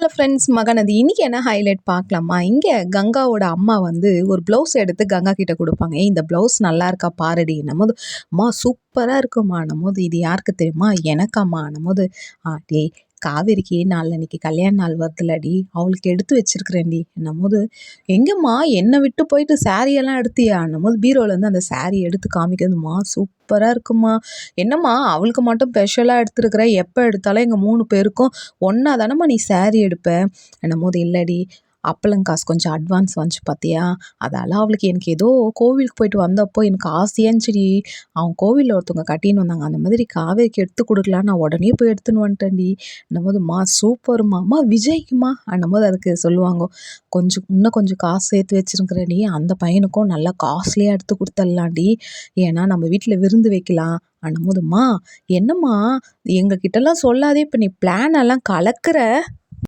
Hello friends Mahanadi இன்னைக்கு என்ன highlight பார்க்கலாமா? இங்கே கங்காவோட அம்மா வந்து ஒரு ப்ளவுஸ் எடுத்து கங்கா கிட்ட கொடுப்பாங்க. இந்த ப்ளவுஸ் நல்லா இருக்கா பாருடி நம்மோது. அம்மா சூப்பராக இருக்குமா நம்மோது. இது யாருக்கு தெரியுமா? எனக்காம்மா நம்மோது. டேய் காவேரிக்கு நாளன்னைக்கு கல்யாண நாள் வருதுலடி, அவளுக்கு எடுத்து வச்சிருக்கிறேன்டி நம்மோது. எங்கம்மா என்னை விட்டு போயிட்டு saree எல்லாம் எடுத்தியா நம்மோது. பீரோலேருந்து அந்த saree எடுத்து காமிக்கிறதுமா சூப்பராக இருக்குமா. என்னம்மா அவளுக்கு மட்டும் ஸ்பெஷலாக எடுத்துருக்குற, எப்போ எடுத்தாலும் எங்கள் 3 பேருக்கும் ஒன்றா தானம்மா நீ saree எடுப்ப என்னும்போது. இல்லடி அப்பளங்காசு கொஞ்சம் அட்வான்ஸ் வந்துச்சு பார்த்தியா, அதால் அவளுக்கு எனக்கு ஏதோ கோவிலுக்கு போயிட்டு வந்தப்போ எனக்கு ஆசையாக இருந்துச்சுடி. அவன் கோவிலில் ஒருத்தவங்க கட்டின்னு வந்தாங்க, அந்த மாதிரி காவேரிக்கு எடுத்து கொடுக்கலாம், நான் உடனே போய் எடுத்துன்னு வந்துட்டேன்டி என்னும்போதுமா. சூப்பர்மா அம்மா விஜய்க்குமா அன்னும்போது அதுக்கு சொல்லுவாங்க, கொஞ்சம் இன்னும் கொஞ்சம் காசு சேர்த்து வச்சுருக்கிறேன்டி, அந்த பையனுக்கும் நல்லா காஸ்ட்லியாக எடுத்து கொடுத்துடலாண்டி, ஏன்னா நம்ம வீட்டில் விருந்து வைக்கலாம் அன்னும்போதுமா. என்னம்மா எங்ககிட்டலாம் சொல்லாதே, இப்போ நீ பிளான் எல்லாம் கலக்கிற